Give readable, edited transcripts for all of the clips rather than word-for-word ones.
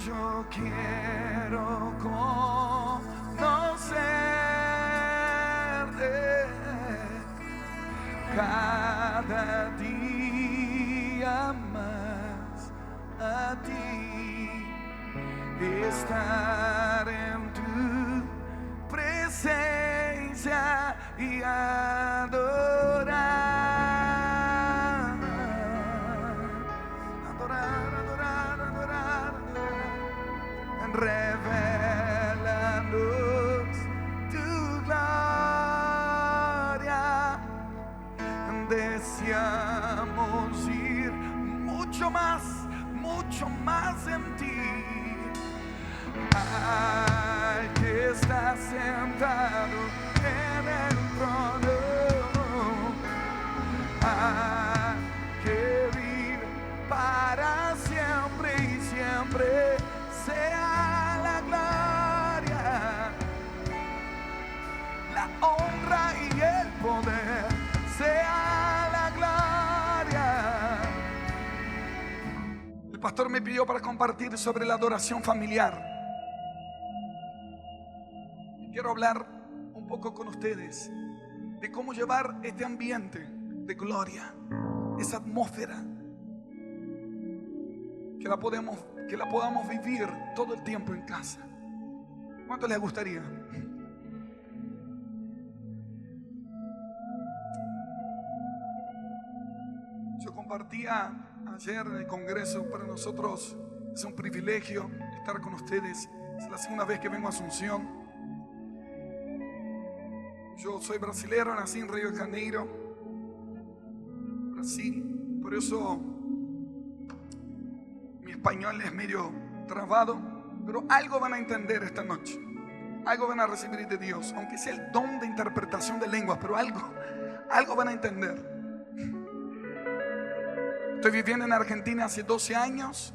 Yo quiero conocerte cada día más, a ti, estar en tu presencia y adorar. Revelanos tu gloria. Deseamos ir mucho más en ti. Al que está sentado en el trono, al que vive para siempre y siempre, sea la gloria, la honra y el poder, sea la gloria. El pastor me pidió para compartir sobre la adoración familiar. Quiero hablar un poco con ustedes de cómo llevar este ambiente de gloria, esa atmósfera, que la podamos vivir todo el tiempo en casa. ¿Cuánto les gustaría? Yo compartía ayer en el congreso. Para nosotros es un privilegio estar con ustedes. Es la segunda vez que vengo a Asunción. Yo soy brasilero, nací en Río de Janeiro, Brasil. Por eso mi español es medio trabado, pero algo van a entender esta noche. Algo van a recibir de Dios, aunque sea el don de interpretación de lenguas, pero algo van a entender. Estoy viviendo en Argentina hace 12 años.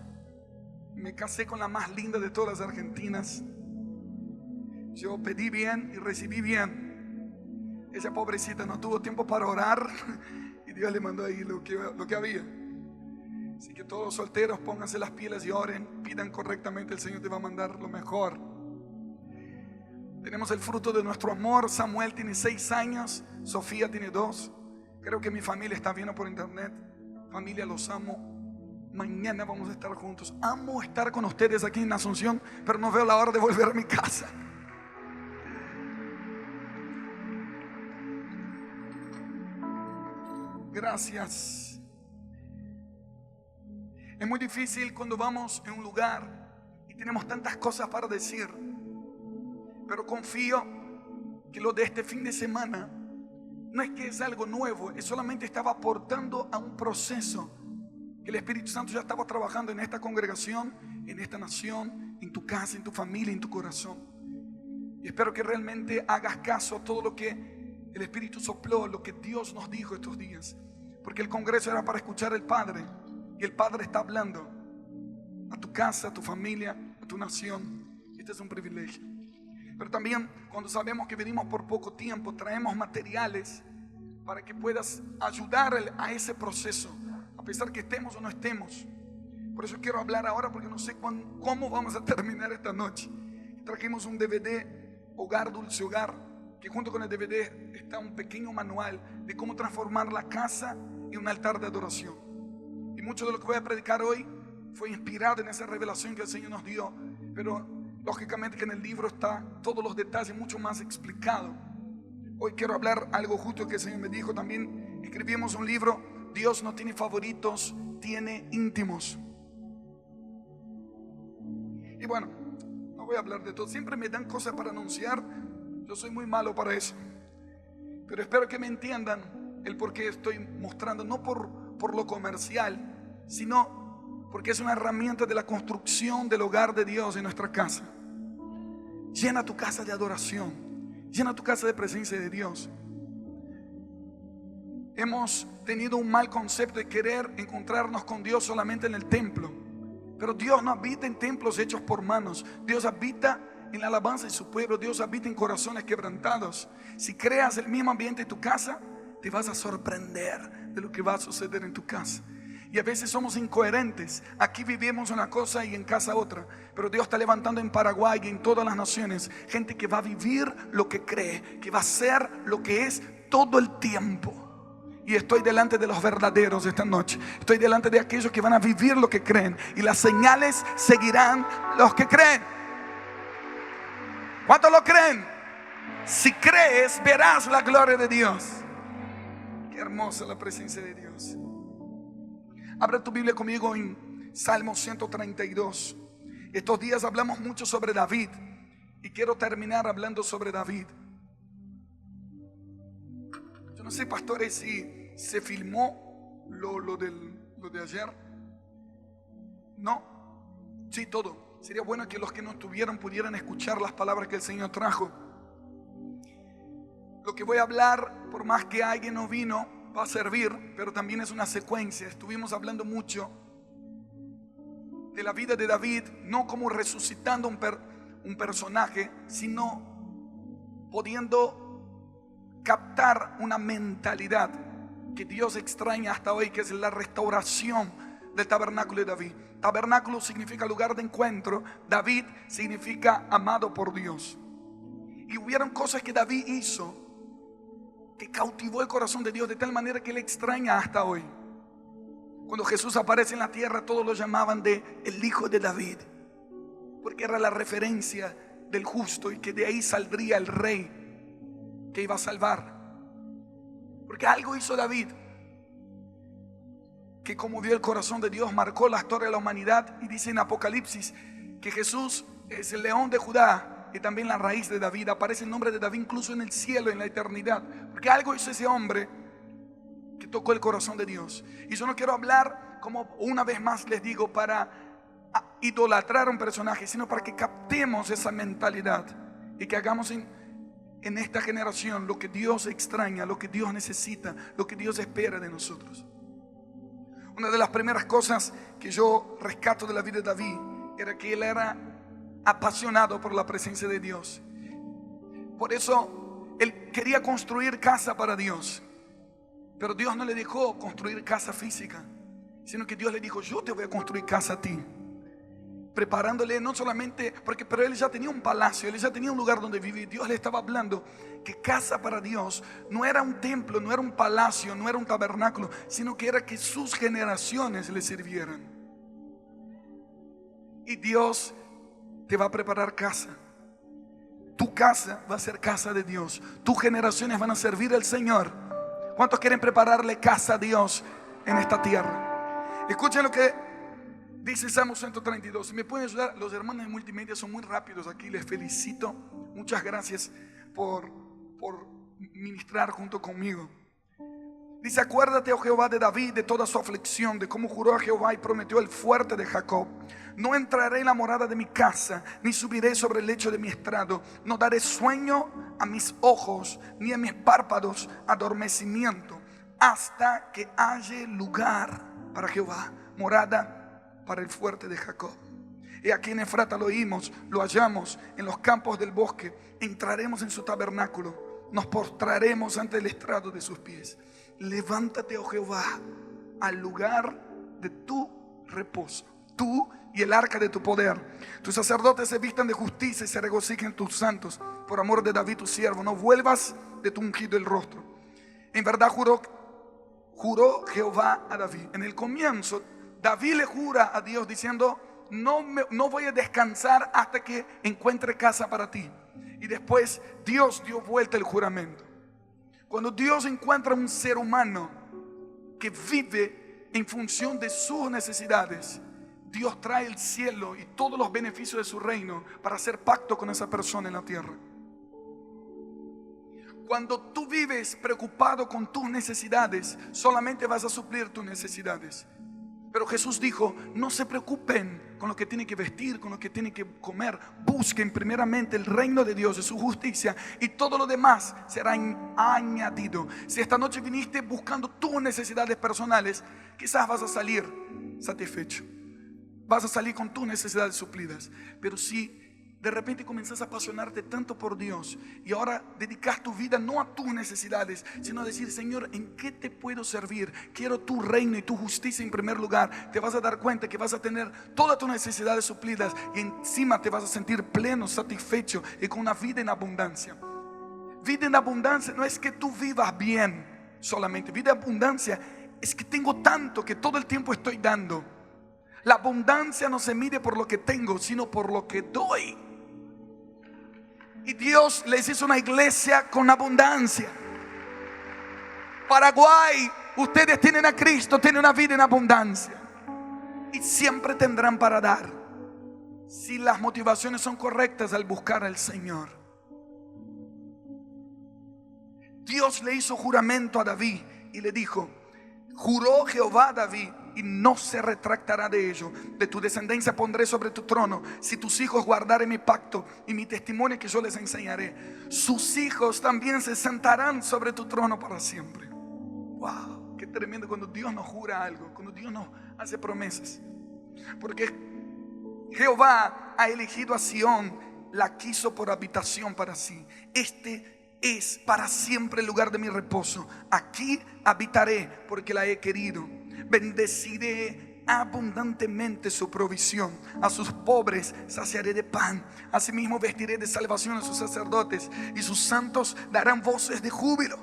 Me casé con la más linda de todas las argentinas. Yo pedí bien y recibí bien. Ella, pobrecita, no tuvo tiempo para orar y Dios le mandó ahí lo que había. Así que todos los solteros, pónganse las pilas y oren, pidan correctamente, el Señor te va a mandar lo mejor. Tenemos el fruto de nuestro amor. Samuel tiene 6 años, Sofía tiene 2. Creo que mi familia está viendo por internet. Familia, los amo. Mañana vamos a estar juntos. Amo estar con ustedes aquí en Asunción, pero no veo la hora de volver a mi casa. Gracias. Es muy difícil cuando vamos en un lugar y tenemos tantas cosas para decir, pero confío que lo de este fin de semana no es que es algo nuevo, es solamente estaba aportando a un proceso que el Espíritu Santo ya estaba trabajando en esta congregación, en esta nación, en tu casa, en tu familia, en tu corazón. Y espero que realmente hagas caso a todo lo que el Espíritu sopló, lo que Dios nos dijo estos días, porque el congreso era para escuchar al Padre, y el Padre está hablando a tu casa, a tu familia, a tu nación. Este es un privilegio. Pero también, cuando sabemos que venimos por poco tiempo, traemos materiales para que puedas ayudar a ese proceso, a pesar que estemos o no estemos. Por eso quiero hablar ahora, porque no sé cómo vamos a terminar esta noche. Trajimos un DVD, Hogar, Dulce Hogar, que junto con el DVD está un pequeño manual de cómo transformar la casa en un altar de adoración. Y mucho de lo que voy a predicar hoy fue inspirado en esa revelación que el Señor nos dio, pero lógicamente que en el libro está todos los detalles mucho más explicado. Hoy quiero hablar algo justo que el Señor me dijo. También escribimos un libro, Dios no tiene favoritos, tiene íntimos. Y bueno, no voy a hablar de todo. Siempre me dan cosas para anunciar. Yo soy muy malo para eso. Pero espero que me entiendan el por qué estoy mostrando, no por lo comercial, sino porque es una herramienta de la construcción del hogar de Dios en nuestra casa. Llena tu casa de adoración, llena tu casa de presencia de Dios. Hemos tenido un mal concepto de querer encontrarnos con Dios solamente en el templo, pero Dios no habita en templos hechos por manos. Dios habita en la alabanza de su pueblo. Dios habita en corazones quebrantados. Si creas el mismo ambiente en tu casa, te vas a sorprender de lo que va a suceder en tu casa. Y a veces somos incoherentes. Aquí vivimos una cosa y en casa otra. Pero Dios está levantando en Paraguay y en todas las naciones gente que va a vivir lo que cree, que va a ser lo que es todo el tiempo. Y estoy delante de los verdaderos esta noche. Estoy delante de aquellos que van a vivir lo que creen. Y las señales seguirán los que creen. ¿Cuántos lo creen? Si crees, verás la gloria de Dios. Qué hermosa la presencia de Dios. Abra tu Biblia conmigo en Salmo 132. Estos días hablamos mucho sobre David y quiero terminar hablando sobre David. Yo no sé, pastores, si se filmó lo de ayer. No, sí, todo. Sería bueno que los que no estuvieron pudieran escuchar las palabras que el Señor trajo. Lo que voy a hablar, por más que alguien no vino, va a servir, pero también es una secuencia. Estuvimos hablando mucho de la vida de David, no como resucitando un personaje, sino pudiendo captar una mentalidad que Dios extraña hasta hoy, que es la restauración del tabernáculo de David. Tabernáculo significa lugar de encuentro. David significa amado por Dios. Y hubieron cosas que David hizo que cautivó el corazón de Dios de tal manera que le extraña hasta hoy. Cuando Jesús aparece en la tierra, todos lo llamaban de el hijo de David, porque era la referencia del justo y que de ahí saldría el rey que iba a salvar. Porque algo hizo David que conmovió el corazón de Dios, marcó la historia de la humanidad. Y dice en Apocalipsis que Jesús es el león de Judá y también la raíz de David. Aparece el nombre de David incluso en el cielo, en la eternidad, porque algo hizo ese hombre que tocó el corazón de Dios. Y yo no quiero hablar, como una vez más les digo, para idolatrar a un personaje, sino para que captemos esa mentalidad y que hagamos en esta generación lo que Dios extraña, lo que Dios necesita, lo que Dios espera de nosotros. Una de las primeras cosas que yo rescato de la vida de David era que él era apasionado por la presencia de Dios. Por eso él quería construir casa para Dios, pero Dios no le dejó construir casa física, sino que Dios le dijo: yo te voy a construir casa a ti, preparándole no solamente pero él ya tenía un palacio, él ya tenía un lugar donde vivir. Dios le estaba hablando que casa para Dios no era un templo, no era un palacio, no era un tabernáculo, sino que era que sus generaciones le sirvieran. Y Dios te va a preparar casa. Tu casa va a ser casa de Dios. Tus generaciones van a servir al Señor. ¿Cuántos quieren prepararle casa a Dios en esta tierra? Escuchen lo que dice Salmo 132. Si me pueden ayudar, los hermanos de multimedia son muy rápidos aquí, les felicito. Muchas gracias por ministrar junto conmigo. Dice: acuérdate, oh Jehová, de David, de toda su aflicción, de cómo juró a Jehová y prometió el fuerte de Jacob. No entraré en la morada de mi casa, ni subiré sobre el lecho de mi estrado. No daré sueño a mis ojos, ni a mis párpados adormecimiento, hasta que haya lugar para Jehová, morada para el fuerte de Jacob. Y aquí en Efrata lo oímos, lo hallamos en los campos del bosque. Entraremos en su tabernáculo, nos postraremos ante el estrado de sus pies. Levántate, oh Jehová, al lugar de tu reposo, tú y el arca de tu poder. Tus sacerdotes se vistan de justicia y se regocijen tus santos. Por amor de David tu siervo, no vuelvas de tu ungido el rostro. En verdad juró Jehová a David. En el comienzo David le jura a Dios diciendo: no voy a descansar hasta que encuentre casa para ti. Y después Dios dio vuelta el juramento. Cuando Dios encuentra un ser humano que vive en función de sus necesidades, Dios trae el cielo y todos los beneficios de su reino para hacer pacto con esa persona en la tierra. Cuando tú vives preocupado con tus necesidades, solamente vas a suplir tus necesidades. Pero Jesús dijo: no se preocupen con lo que tienen que vestir, con lo que tienen que comer. Busquen primeramente el reino de Dios y su justicia, y todo lo demás será añadido. Si esta noche viniste buscando tus necesidades personales, quizás vas a salir satisfecho, vas a salir con tus necesidades suplidas. Pero si de repente comenzás a apasionarte tanto por Dios y ahora dedicas tu vida no a tus necesidades, sino a decir: Señor, ¿en qué te puedo servir? Quiero tu reino y tu justicia en primer lugar. Te vas a dar cuenta que vas a tener todas tus necesidades suplidas y encima te vas a sentir pleno, satisfecho y con una vida en abundancia. Vida en abundancia no es que tú vivas bien solamente. Vida en abundancia es que tengo tanto que todo el tiempo estoy dando. La abundancia no se mide por lo que tengo, sino por lo que doy. Y Dios les hizo una iglesia con abundancia. Paraguay, ustedes tienen a Cristo, tienen una vida en abundancia. Y siempre tendrán para dar, si las motivaciones son correctas al buscar al Señor. Dios le hizo juramento a David y le dijo: juró Jehová a David y no se retractará de ello. De tu descendencia pondré sobre tu trono, si tus hijos guardaren mi pacto y mi testimonio que yo les enseñaré. Sus hijos también se sentarán sobre tu trono para siempre. Wow, qué tremendo cuando Dios nos jura algo, cuando Dios nos hace promesas. Porque Jehová ha elegido a Sión, la quiso por habitación para sí. Este es para siempre el lugar de mi reposo. Aquí habitaré porque la he querido. Bendeciré abundantemente su provisión. A sus pobres saciaré de pan. Asimismo vestiré de salvación a sus sacerdotes, y sus santos darán voces de júbilo.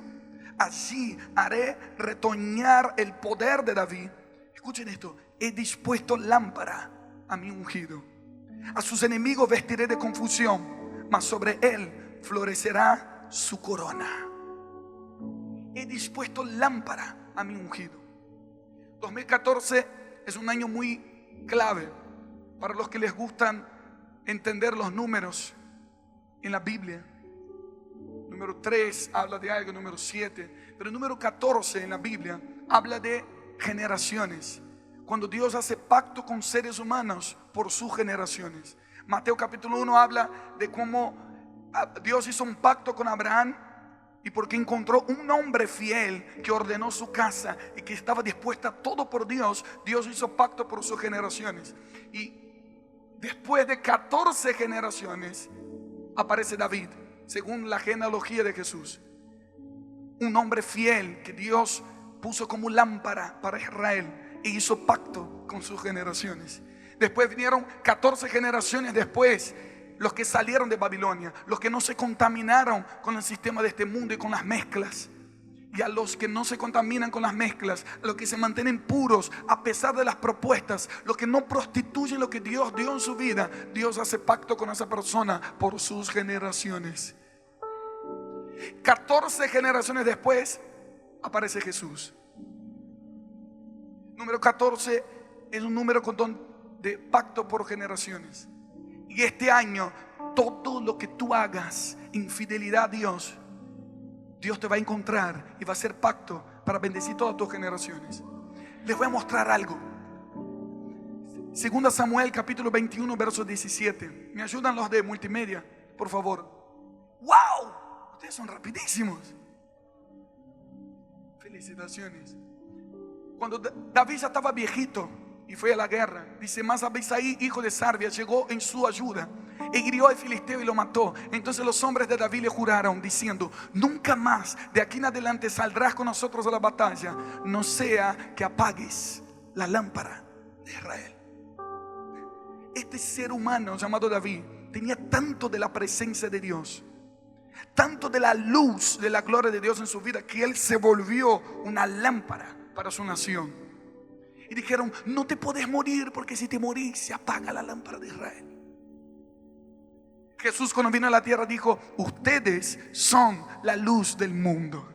Allí haré retoñar el poder de David. Escuchen esto: he dispuesto lámpara a mi ungido. A sus enemigos vestiré de confusión, mas sobre él florecerá su corona. He dispuesto lámpara a mi ungido. 2014 es un año muy clave para los que les gustan entender los números en la Biblia. Número 3 habla de algo, número 7, pero el número 14 en la Biblia habla de generaciones. Cuando Dios hace pacto con seres humanos por sus generaciones. Mateo capítulo 1 habla de cómo Dios hizo un pacto con Abraham, y porque encontró un hombre fiel que ordenó su casa y que estaba dispuesta a todo por Dios, Dios hizo pacto por sus generaciones. Y después de 14 generaciones aparece David, según la genealogía de Jesús. Un hombre fiel que Dios puso como lámpara para Israel e hizo pacto con sus generaciones. Después vinieron 14 generaciones después, los que salieron de Babilonia, los que no se contaminaron con el sistema de este mundo y con las mezclas. Y a los que no se contaminan con las mezclas, a los que se mantienen puros a pesar de las propuestas, los que no prostituyen lo que Dios dio en su vida, Dios hace pacto con esa persona por sus generaciones. 14 generaciones después aparece Jesús. Número 14 es un número de pacto por generaciones. Y este año, todo lo que tú hagas en fidelidad a Dios, Dios te va a encontrar y va a hacer pacto para bendecir todas tus generaciones. Les voy a mostrar algo. 2 Samuel capítulo 21 verso 17. ¿Me ayudan los de multimedia, por favor? ¡Wow! Ustedes son rapidísimos. Felicitaciones. Cuando David ya estaba viejito y fue a la guerra, dice: mas Abisai, hijo de Sarbia, llegó en su ayuda e hirió al filisteo y lo mató. Entonces los hombres de David le juraron diciendo: nunca más de aquí en adelante saldrás con nosotros a la batalla, no sea que apagues la lámpara de Israel. Este ser humano llamado David tenía tanto de la presencia de Dios, tanto de la luz de la gloria de Dios en su vida, que él se volvió una lámpara para su nación. Y dijeron: no te podés morir, porque si te morís se apaga la lámpara de Israel. Jesús, cuando vino a la tierra, dijo: ustedes son la luz del mundo.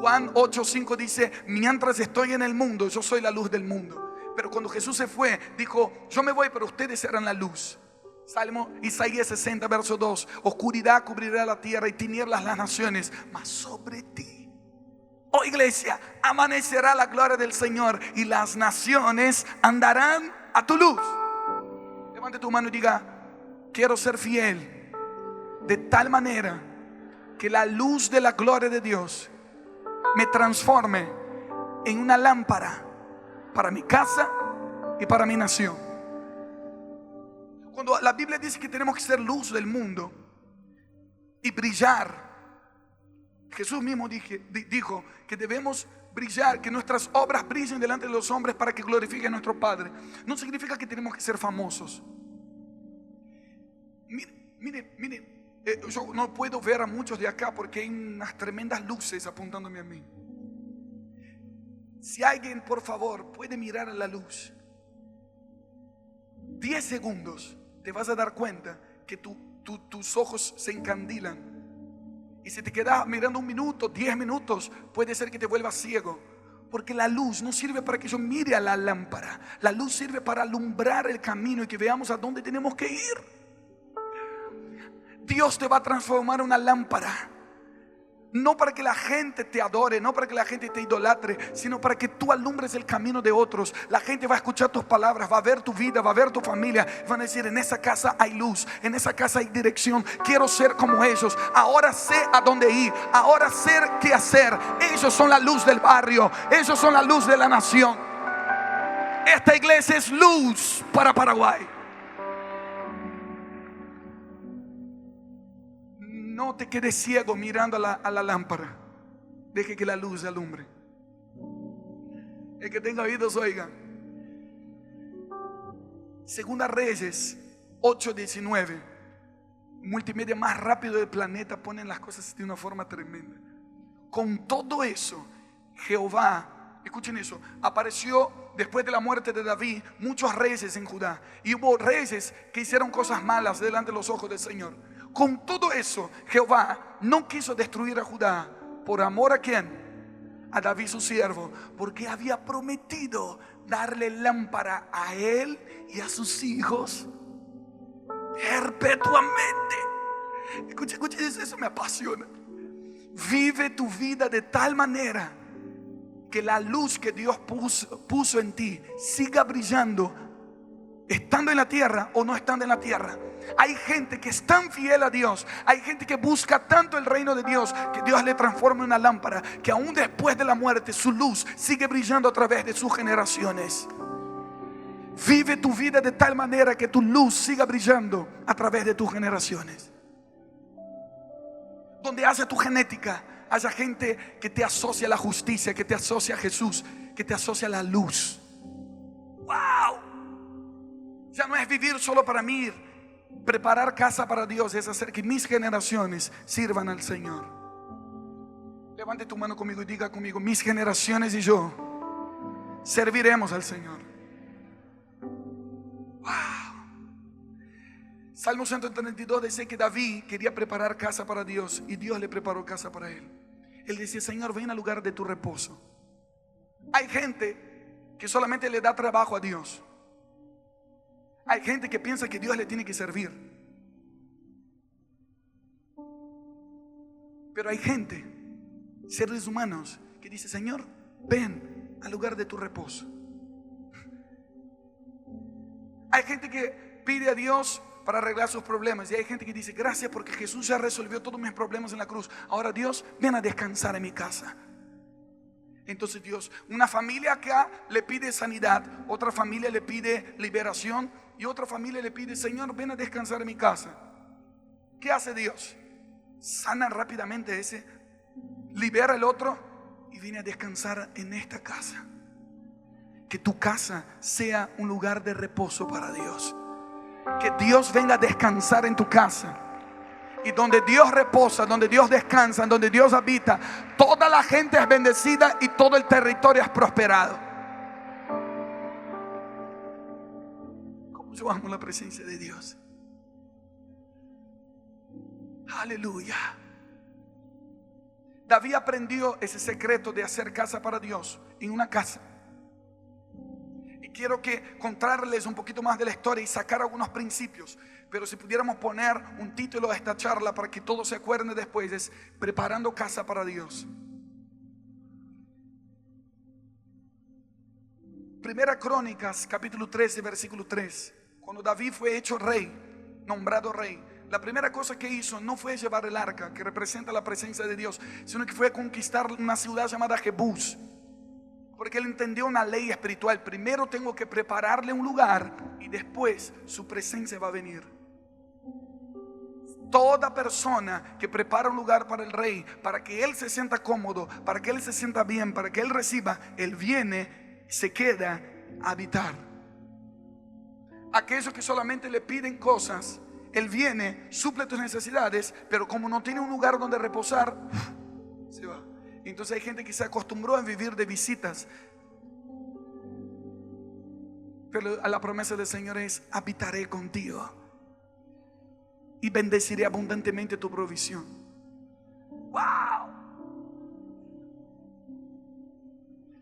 Juan 8:5 dice: mientras estoy en el mundo, yo soy la luz del mundo. Pero cuando Jesús se fue, dijo: yo me voy, pero ustedes serán la luz. Salmo Isaías 60 verso 2: oscuridad cubrirá la tierra y tinieblas las naciones, mas sobre ti, oh iglesia, amanecerá la gloria del Señor, y las naciones andarán a tu luz. Levante tu mano y diga: quiero ser fiel de tal manera que la luz de la gloria de Dios me transforme en una lámpara para mi casa y para mi nación. Cuando la Biblia dice que tenemos que ser luz del mundo y brillar, Jesús mismo dijo que debemos brillar, que nuestras obras brillen delante de los hombres para que glorifiquen a nuestro Padre. No significa que tenemos que ser famosos. Mire, yo no puedo ver a muchos de acá porque hay unas tremendas luces apuntándome a mí. Si alguien, por favor, puede mirar a la luz 10 segundos, te vas a dar cuenta que tus ojos se encandilan. Y si te quedas mirando 1 minuto, 10 minutos, puede ser que te vuelvas ciego. Porque la luz no sirve para que yo mire a la lámpara. La luz sirve para alumbrar el camino y que veamos a dónde tenemos que ir. Dios te va a transformar en una lámpara. No para que la gente te adore, no para que la gente te idolatre, sino para que tú alumbres el camino de otros. La gente va a escuchar tus palabras, va a ver tu vida, va a ver tu familia. Van a decir: en esa casa hay luz, en esa casa hay dirección. Quiero ser como ellos. Ahora sé a dónde ir, ahora sé qué hacer. Ellos son la luz del barrio, ellos son la luz de la nación. Esta iglesia es luz para Paraguay. No te quedes ciego mirando a la lámpara. Deje que la luz alumbre. El que tenga oídos oiga. Segunda Reyes 8:19. Multimedia más rápido del planeta, ponen las cosas de una forma tremenda. Con todo eso, Jehová, escuchen eso, apareció después de la muerte de David muchos reyes en Judá. Y hubo reyes que hicieron cosas malas delante de los ojos del Señor. Con todo eso, Jehová no quiso destruir a Judá. ¿Por amor a quién? A David su siervo, porque había prometido darle lámpara a él y a sus hijos perpetuamente. Escucha, eso me apasiona. Vive tu vida de tal manera que la luz que Dios puso en ti siga brillando, estando en la tierra o no estando en la tierra. Hay gente que es tan fiel a Dios, hay gente que busca tanto el reino de Dios, que Dios le transforma en una lámpara, que aún después de la muerte su luz sigue brillando a través de sus generaciones. Vive tu vida de tal manera que tu luz siga brillando a través de tus generaciones. Donde haya tu genética, haya gente que te asocia a la justicia, que te asocia a Jesús, que te asocia a la luz. ¡Wow! Ya no es vivir solo para mí. Preparar casa para Dios es hacer que mis generaciones sirvan al Señor. Levante tu mano conmigo y diga conmigo: mis generaciones y yo serviremos al Señor. Wow. Salmo 132 dice que David quería preparar casa para Dios y Dios le preparó casa para él. Él decía: Señor, ven al lugar de tu reposo. Hay gente que solamente le da trabajo a Dios. Hay gente que piensa que Dios le tiene que servir. Pero hay gente, seres humanos, que dice: Señor, ven al lugar de tu reposo. Hay gente que pide a Dios para arreglar sus problemas. Y hay gente que dice: gracias porque Jesús ya resolvió todos mis problemas en la cruz. Ahora Dios, ven a descansar en mi casa. Entonces Dios, una familia acá le pide sanidad, otra familia le pide liberación y otra familia le pide: Señor, ven a descansar en mi casa. ¿Qué hace Dios? Sana rápidamente ese, libera el otro y viene a descansar en esta casa. Que tu casa sea un lugar de reposo para Dios. Que Dios venga a descansar en tu casa. Y donde Dios reposa, donde Dios descansa, donde Dios habita, toda la gente es bendecida y todo el territorio es prosperado. ¿Cómo yo amo la presencia de Dios? Aleluya. David aprendió ese secreto de hacer casa para Dios en una casa. Y quiero contarles un poquito más de la historia y sacar algunos principios. Pero si pudiéramos poner un título a esta charla para que todos se acuerden después, es Preparando casa para Dios. Primera Crónicas, capítulo 13, versículo 3. Cuando David fue hecho rey, nombrado rey, la primera cosa que hizo no fue llevar el arca, que representa la presencia de Dios, sino que fue conquistar una ciudad llamada Jebús. Porque él entendió una ley espiritual. Primero tengo que prepararle un lugar y después su presencia va a venir. Toda persona que prepara un lugar para el rey, para que él se sienta cómodo, para que él se sienta bien, para que él reciba, él viene, se queda a habitar. Aquellos que solamente le piden cosas, él viene, suple tus necesidades, pero como no tiene un lugar donde reposar, se va. Entonces hay gente que se acostumbró a vivir de visitas. Pero a la promesa del Señor es: habitaré contigo y bendeciré abundantemente tu provisión. ¡Wow!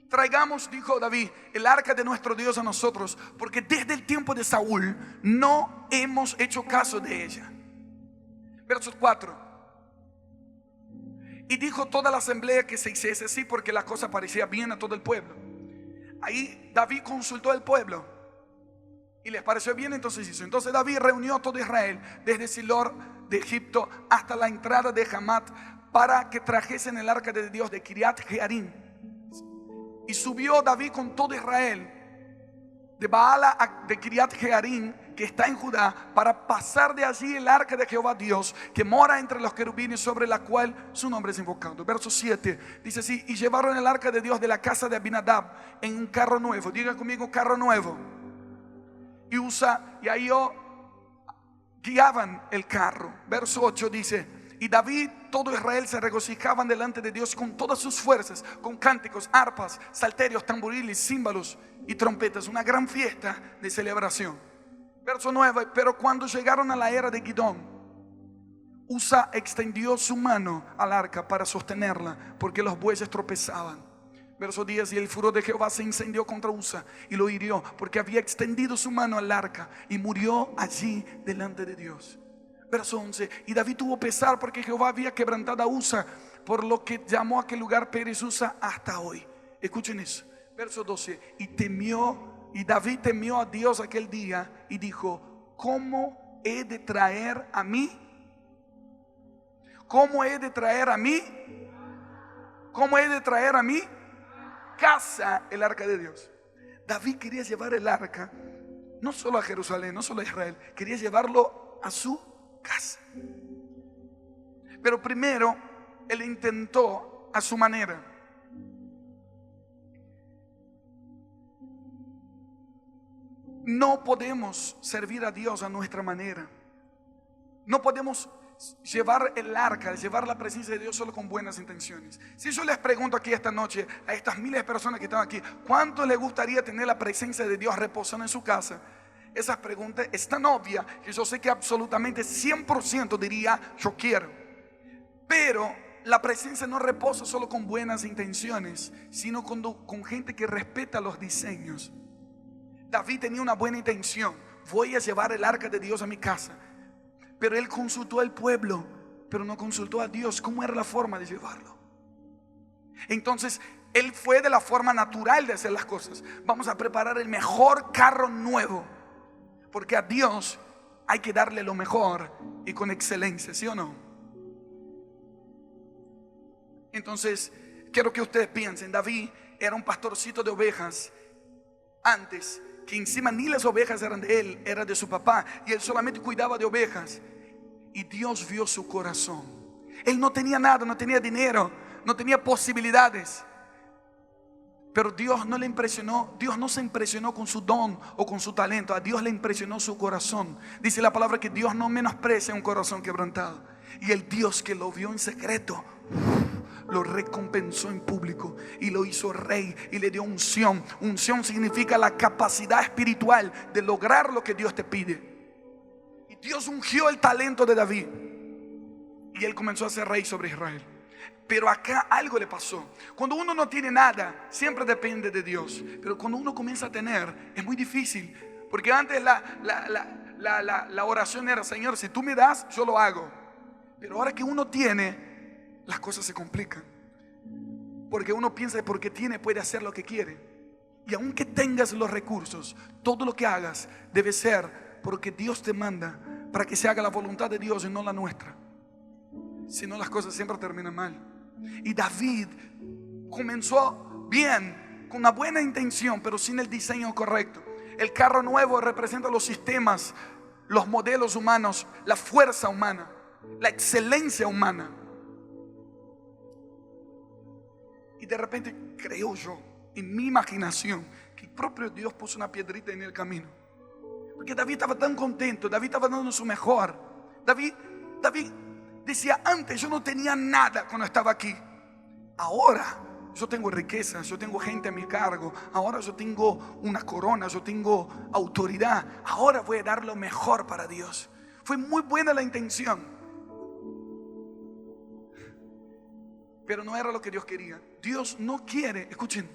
Traigamos, dijo David, el arca de nuestro Dios a nosotros, porque desde el tiempo de Saúl no hemos hecho caso de ella. Verso 4. Y dijo toda la asamblea que se hiciese así, porque la cosa parecía bien a todo el pueblo. Ahí David consultó al pueblo y les pareció bien, entonces hizo. Entonces David reunió a todo Israel, desde Silor de Egipto hasta la entrada de Hamat, para que trajesen el arca de Dios de Kiriat Jearim. Y subió David con todo Israel de Baala de Kiriat Jearim, que está en Judá, para pasar de allí el arca de Jehová Dios, que mora entre los querubines, sobre la cual su nombre es invocado. Verso 7 dice así: y llevaron el arca de Dios de la casa de Abinadab en un carro nuevo. Diga conmigo: carro nuevo. Y Usa y Ahío guiaban el carro. Verso 8 dice: y David, todo Israel se regocijaban delante de Dios con todas sus fuerzas, con cánticos, arpas, salterios, tamboriles, címbalos y trompetas. Una gran fiesta de celebración. Verso 9: pero cuando llegaron a la era de Gidón, Usa extendió su mano al arca para sostenerla, porque los bueyes tropezaban. Verso 10: y el furor de Jehová se incendió contra Usa y lo hirió, porque había extendido su mano al arca, y murió allí delante de Dios. Verso 11: y David tuvo pesar porque Jehová había quebrantado a Usa, por lo que llamó a aquel lugar Pérez Usa hasta hoy. Escuchen eso. Verso 12: y David temió a Dios aquel día y dijo: ¿cómo he de traer a mí? ¿Cómo he de traer a mí? ¿Cómo he de traer a mí? Casa el arca de Dios. David quería llevar el arca no solo a Jerusalén, no solo a Israel, quería llevarlo a su casa. Pero primero él intentó a su manera. No podemos servir a Dios a nuestra manera. No podemos llevar el arca, llevar la presencia de Dios solo con buenas intenciones. Si yo les pregunto aquí esta noche a estas miles de personas que están aquí, ¿cuánto les gustaría tener la presencia de Dios reposando en su casa? Esa pregunta es tan obvia que yo sé que absolutamente 100% diría: yo quiero. Pero la presencia no reposa solo con buenas intenciones, sino con gente que respeta los diseños. David tenía una buena intención: voy a llevar el arca de Dios a mi casa. Pero él consultó al pueblo, pero no consultó a Dios cómo era la forma de llevarlo. Entonces él fue de la forma natural de hacer las cosas. Vamos a preparar el mejor carro nuevo, porque a Dios hay que darle lo mejor y con excelencia, ¿sí o no? Entonces quiero que ustedes piensen: David era un pastorcito de ovejas antes, que encima ni las ovejas eran de él, era de su papá, y él solamente cuidaba de ovejas. Y Dios vio su corazón. Él no tenía nada, no tenía dinero, no tenía posibilidades, pero Dios no le impresionó. Dios no se impresionó con su don o con su talento. A Dios le impresionó su corazón. Dice la palabra que Dios no menosprecia un corazón quebrantado. Y el Dios que lo vio en secreto lo recompensó en público y lo hizo rey y le dio unción. Unción significa la capacidad espiritual de lograr lo que Dios te pide. Y Dios ungió el talento de David y él comenzó a ser rey sobre Israel. Pero acá algo le pasó. Cuando uno no tiene nada, siempre depende de Dios. Pero cuando uno comienza a tener, es muy difícil. Porque antes la oración era: Señor, si tú me das, yo lo hago. Pero ahora que uno tiene, las cosas se complican. Porque uno piensa que porque tiene puede hacer lo que quiere. Y aunque tengas los recursos, todo lo que hagas debe ser porque Dios te manda, para que se haga la voluntad de Dios y no la nuestra. Si no, las cosas siempre terminan mal. Y David comenzó bien, con una buena intención, pero sin el diseño correcto. El carro nuevo representa los sistemas, los modelos humanos, la fuerza humana, la excelencia humana. Y de repente creo yo, en mi imaginación, que el propio Dios puso una piedrita en el camino. Porque David estaba tan contento, David estaba dando su mejor. David decía, antes yo no tenía nada cuando estaba aquí. Ahora yo tengo riquezas, yo tengo gente a mi cargo. Ahora yo tengo una corona, yo tengo autoridad. Ahora voy a dar lo mejor para Dios. Fue muy buena la intención, pero no era lo que Dios quería. Dios no quiere, escuchen,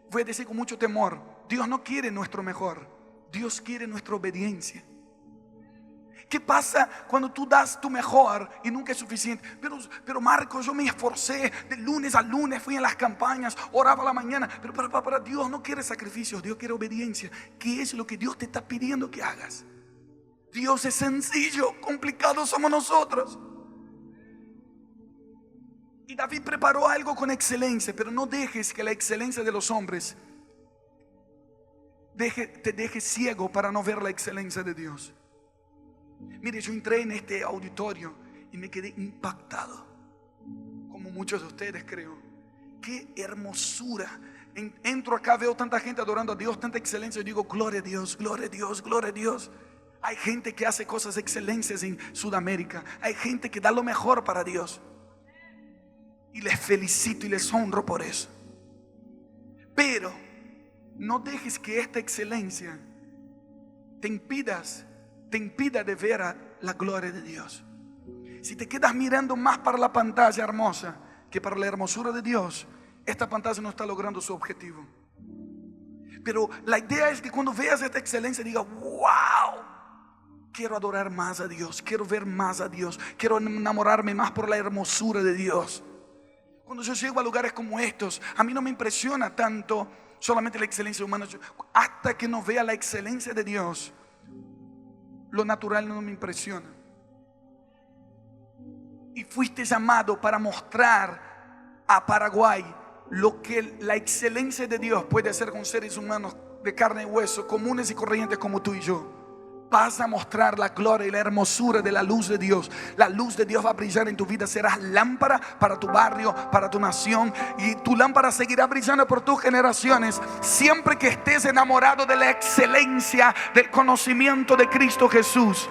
voy a decir con mucho temor, Dios no quiere nuestro mejor. Dios quiere nuestra obediencia. ¿Qué pasa cuando tú das tu mejor y nunca es suficiente? Pero Marco, yo me esforcé de lunes a lunes, fui a las campañas, oraba a la mañana. Pero para Dios no quiere sacrificios, Dios quiere obediencia. ¿Qué es lo que Dios te está pidiendo que hagas? Dios es sencillo, complicado somos nosotros. Y David preparó algo con excelencia, pero no dejes que la excelencia de los hombres te deje ciego para no ver la excelencia de Dios. Mire, yo entré en este auditorio y me quedé impactado, como muchos de ustedes creo. Qué hermosura. Entro acá, veo tanta gente adorando a Dios, tanta excelencia, y digo, gloria a Dios, gloria a Dios, gloria a Dios. Hay gente que hace cosas excelentes en Sudamérica. Hay gente que da lo mejor para Dios. Y les felicito y les honro por eso. Pero no dejes que esta excelencia te impida de ver la gloria de Dios. Si te quedas mirando más para la pantalla hermosa que para la hermosura de Dios, esta pantalla no está logrando su objetivo. Pero la idea es que cuando veas esta excelencia digas, wow, quiero adorar más a Dios, quiero ver más a Dios, quiero enamorarme más por la hermosura de Dios. Cuando yo llego a lugares como estos, a mí no me impresiona tanto solamente la excelencia humana. Hasta que no vea la excelencia de Dios, lo natural no me impresiona. Y fuiste llamado para mostrar a Paraguay lo que la excelencia de Dios puede hacer con seres humanos de carne y hueso, comunes y corrientes como tú y yo. Vas a mostrar la gloria y la hermosura de la luz de Dios. La luz de Dios va a brillar en tu vida. Serás lámpara para tu barrio, para tu nación. Y tu lámpara seguirá brillando por tus generaciones, siempre que estés enamorado de la excelencia del conocimiento de Cristo Jesús.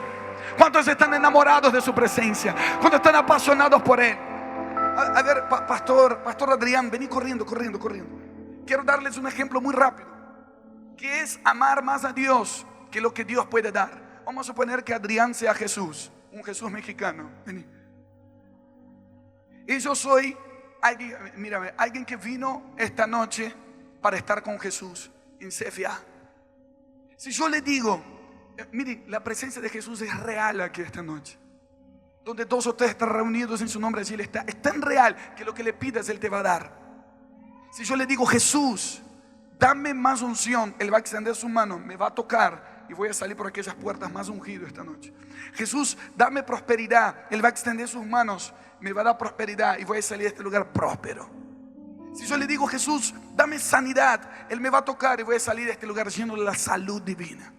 ¿Cuántos están enamorados de su presencia? ¿Cuántos están apasionados por Él? A ver, Pastor Adrián, vení corriendo. Quiero darles un ejemplo muy rápido, que es amar más a Dios que lo que Dios puede dar. Vamos a suponer que Adrián sea Jesús, un Jesús mexicano. Vení. Y yo soy alguien que vino esta noche para estar con Jesús en CFA. Si yo le digo, mire, la presencia de Jesús es real aquí esta noche. Donde todos ustedes están reunidos en su nombre, allí Él está. Es tan real que lo que le pidas Él te va a dar. Si yo le digo, Jesús, dame más unción, Él va a extender su mano, me va a tocar y voy a salir por aquellas puertas más ungido esta noche. Jesús, dame prosperidad, Él va a extender sus manos, me va a dar prosperidad y voy a salir de este lugar próspero. Si yo le digo, Jesús, dame sanidad, Él me va a tocar y voy a salir de este lugar lleno de la salud divina.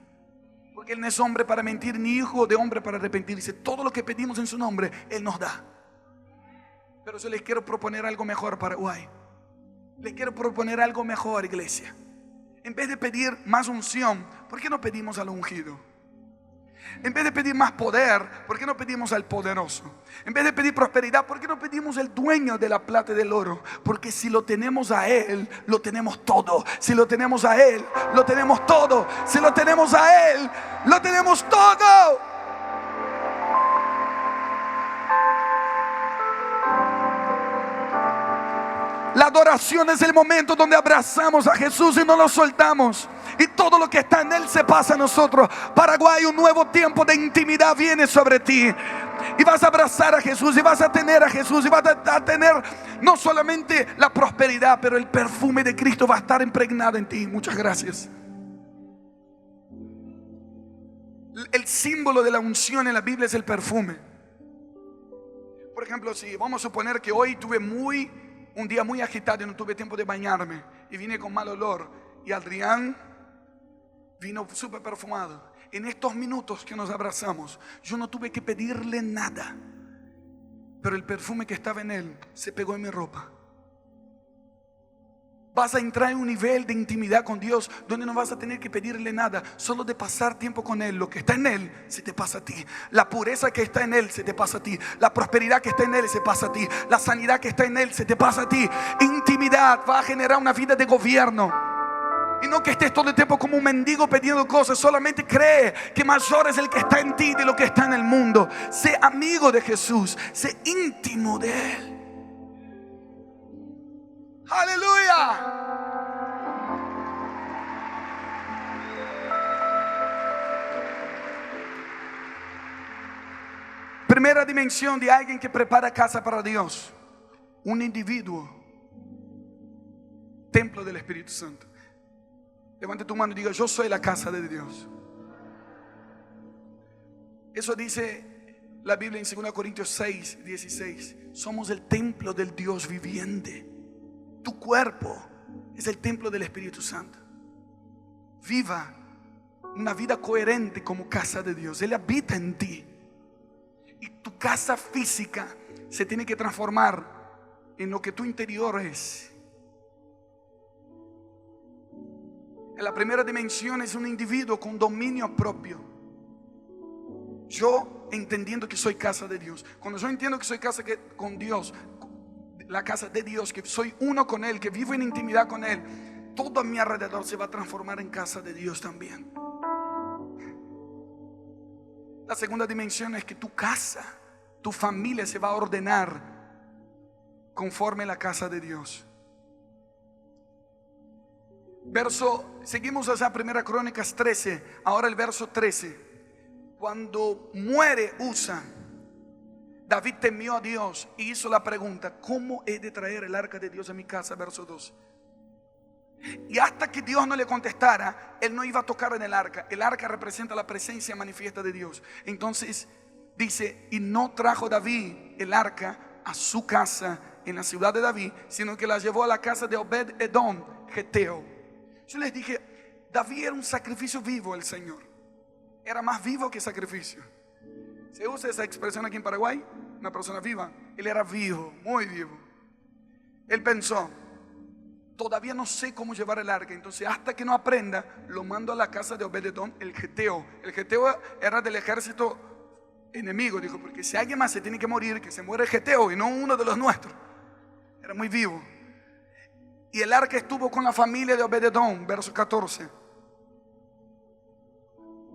Porque Él no es hombre para mentir, ni hijo de hombre para arrepentirse. Todo lo que pedimos en su nombre, Él nos da. Pero yo les quiero proponer algo mejor, Paraguay. Les quiero proponer algo mejor, iglesia. En vez de pedir más unción, ¿por qué no pedimos al ungido? En vez de pedir más poder, ¿por qué no pedimos al poderoso? En vez de pedir prosperidad, ¿por qué no pedimos al dueño de la plata y del oro? Porque si lo tenemos a Él, lo tenemos todo. Si lo tenemos a Él, lo tenemos todo. Si lo tenemos a Él, lo tenemos todo. La adoración es el momento donde abrazamos a Jesús y no lo soltamos. Y todo lo que está en Él se pasa a nosotros. Paraguay, un nuevo tiempo de intimidad viene sobre ti. Y vas a abrazar a Jesús y vas a tener a Jesús. Y vas a tener no solamente la prosperidad, pero el perfume de Cristo va a estar impregnado en ti. Muchas gracias. El símbolo de la unción en la Biblia es el perfume. Por ejemplo, si vamos a suponer que hoy tuve un día muy agitado y no tuve tiempo de bañarme, y vine con mal olor. Y Adrián vino súper perfumado. En estos minutos que nos abrazamos, yo no tuve que pedirle nada, pero el perfume que estaba en él se pegó en mi ropa. Vas a entrar en un nivel de intimidad con Dios donde no vas a tener que pedirle nada, solo de pasar tiempo con Él. Lo que está en Él se te pasa a ti. La pureza que está en Él se te pasa a ti. La prosperidad que está en Él se pasa a ti. La sanidad que está en Él se te pasa a ti. Intimidad va a generar una vida de gobierno. Y no que estés todo el tiempo como un mendigo pidiendo cosas. Solamente cree que mayor es el que está en ti de lo que está en el mundo. Sé amigo de Jesús. Sé íntimo de Él. ¡Aleluya! Primera dimensión de alguien que prepara casa para Dios: un individuo, templo del Espíritu Santo. Levante tu mano y diga: yo soy la casa de Dios. Eso dice la Biblia en 2 Corintios 6, 16. Somos el templo del Dios viviente. Tu cuerpo es el templo del Espíritu Santo. Viva una vida coherente como casa de Dios. Él habita en ti. Y tu casa física se tiene que transformar en lo que tu interior es. En la primera dimensión es un individuo con dominio propio. Yo entendiendo que soy casa de Dios. Cuando yo entiendo que soy casa con Dios, la casa de Dios, que soy uno con Él, que vivo en intimidad con Él, todo a mi alrededor se va a transformar en casa de Dios también. La segunda dimensión es que tu casa, tu familia se va a ordenar conforme a la casa de Dios. Seguimos allá, 1 Crónicas 13, ahora el verso 13. Cuando muere Usa, David temió a Dios y hizo la pregunta: ¿cómo he de traer el arca de Dios a mi casa? Verso 2. Y hasta que Dios no le contestara, él no iba a tocar en el arca. El arca representa la presencia manifiesta de Dios. Entonces dice: y no trajo David el arca a su casa en la ciudad de David, sino que la llevó a la casa de Obed-Edom, geteo. Yo les dije, David era un sacrificio vivo al Señor. Era más vivo que sacrificio. ¿Se usa esa expresión aquí en Paraguay? Una persona viva. Él era vivo, muy vivo. Él pensó: todavía no sé cómo llevar el arca, entonces hasta que no aprenda, lo mando a la casa de Obed-Edom, el geteo. El geteo era del ejército enemigo. Dijo: porque si alguien más se tiene que morir, que se muere el geteo y no uno de los nuestros. Era muy vivo. Y el arca estuvo con la familia de Obed-Edom, verso 14.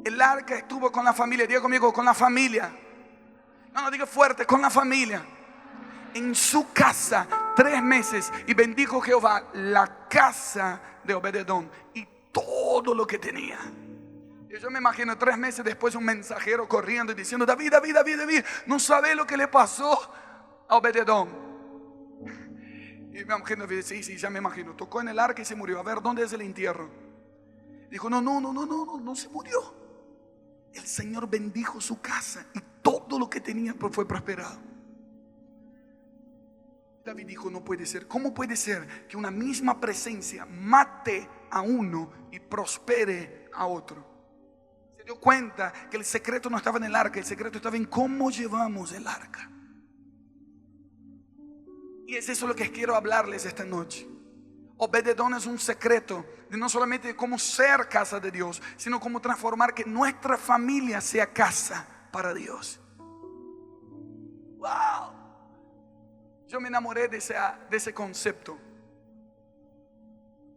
El arca estuvo con la familia. Diga conmigo: con la familia. No, diga fuerte: con la familia. En su casa 3 meses. Y bendijo Jehová la casa de Obed-Edom y todo lo que tenía. Y yo me imagino 3 meses después un mensajero corriendo y diciendo: David, no sabe lo que le pasó a Obed-Edom. Y me imagino: sí, ya me imagino. Tocó en el arca y se murió. A ver, ¿dónde es el entierro? Dijo: no se murió. El Señor bendijo su casa y todo lo que tenía fue prosperado. David dijo: no puede ser. ¿Cómo puede ser que una misma presencia mate a uno y prospere a otro? Se dio cuenta que el secreto no estaba en el arca, el secreto estaba en cómo llevamos el arca. Y es eso lo que quiero hablarles esta noche. Obed-Edom es un secreto de no solamente cómo ser casa de Dios, sino cómo transformar que nuestra familia sea casa para Dios. ¡Wow! Yo me enamoré de ese concepto.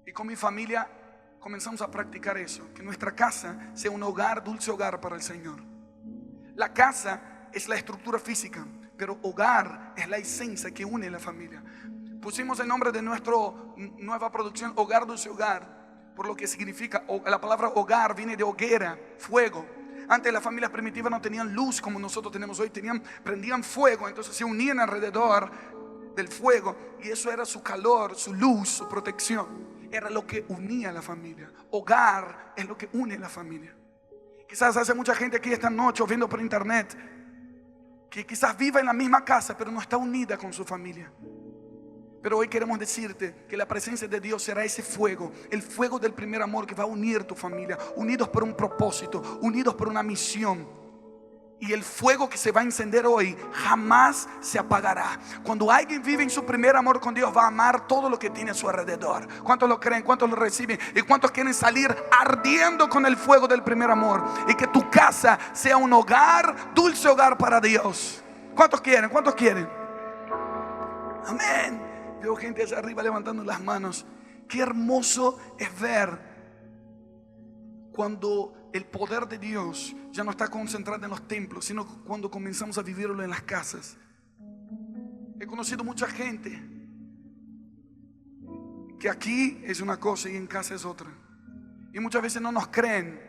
Y con mi familia comenzamos a practicar eso. Que nuestra casa sea un hogar, dulce hogar para el Señor. La casa es la estructura física, pero hogar es la esencia que une a la familia. Pusimos el nombre de nuestra nueva producción Hogar Dulce Hogar, por lo que significa, la palabra hogar viene de hoguera, fuego. Antes las familias primitivas no tenían luz como nosotros tenemos hoy, prendían fuego, entonces se unían alrededor del fuego y eso era su calor, su luz, su protección. Era lo que unía a la familia. Hogar es lo que une a la familia. Quizás hace mucha gente aquí esta noche o viendo por internet que quizás viva en la misma casa pero no está unida con su familia. Pero hoy queremos decirte que la presencia de Dios será ese fuego, el fuego del primer amor que va a unir tu familia, unidos por un propósito, unidos por una misión. Y el fuego que se va a encender hoy jamás se apagará. Cuando alguien vive en su primer amor con Dios, va a amar todo lo que tiene a su alrededor. ¿Cuántos lo creen? ¿Cuántos lo reciben? ¿Y cuántos quieren salir ardiendo con el fuego del primer amor? Y que tu casa sea un hogar, dulce hogar para Dios. ¿Cuántos quieren? ¿Cuántos quieren? Amén. Veo gente allá arriba levantando las manos. Qué hermoso es ver cuando el poder de Dios ya no está concentrado en los templos, sino cuando comenzamos a vivirlo en las casas. He conocido mucha gente que aquí es una cosa y en casa es otra. Y muchas veces no nos creen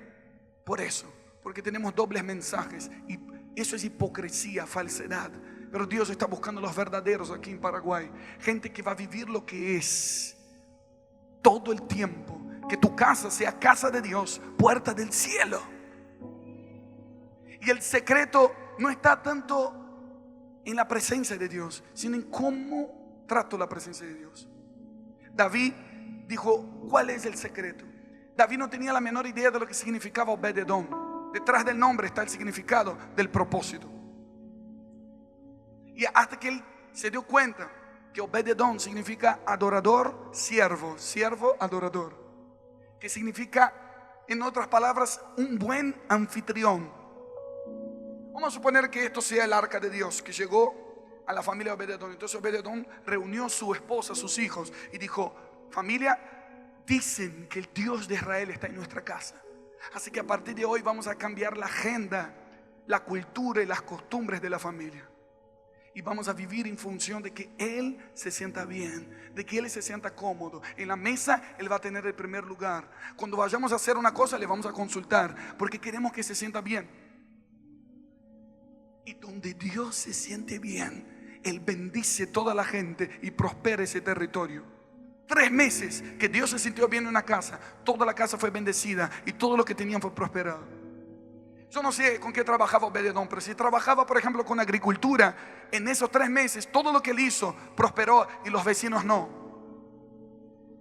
por eso, porque tenemos dobles mensajes. Y eso es hipocresía, falsedad. Pero Dios está buscando los verdaderos aquí en Paraguay. Gente que va a vivir lo que es todo el tiempo. Que tu casa sea casa de Dios, puerta del cielo. Y el secreto no está tanto en la presencia de Dios, sino en cómo trato la presencia de Dios. David dijo, ¿cuál es el secreto? David no tenía la menor idea de lo que significaba Obed-Edom. Detrás del nombre está el significado del propósito. Y hasta que él se dio cuenta que Obed-Edom significa adorador, siervo, siervo, adorador. Que significa, en otras palabras, un buen anfitrión. Vamos a suponer que esto sea el arca de Dios que llegó a la familia de Obed-Edom. Entonces Obed-Edom reunió a su esposa, a sus hijos y dijo, familia, dicen que el Dios de Israel está en nuestra casa. Así que a partir de hoy vamos a cambiar la agenda, la cultura y las costumbres de la familia. Y vamos a vivir en función de que Él se sienta bien, de que Él se sienta cómodo. En la mesa Él va a tener el primer lugar. Cuando vayamos a hacer una cosa le vamos a consultar, porque queremos que se sienta bien. Y donde Dios se siente bien, Él bendice toda la gente y prospera ese territorio. 3 meses que Dios se sintió bien en una casa, toda la casa fue bendecida y todo lo que tenían fue prosperado. Yo no sé con qué trabajaba Obed-Edom, pero si trabajaba por ejemplo con agricultura, en esos 3 meses todo lo que él hizo prosperó y los vecinos no.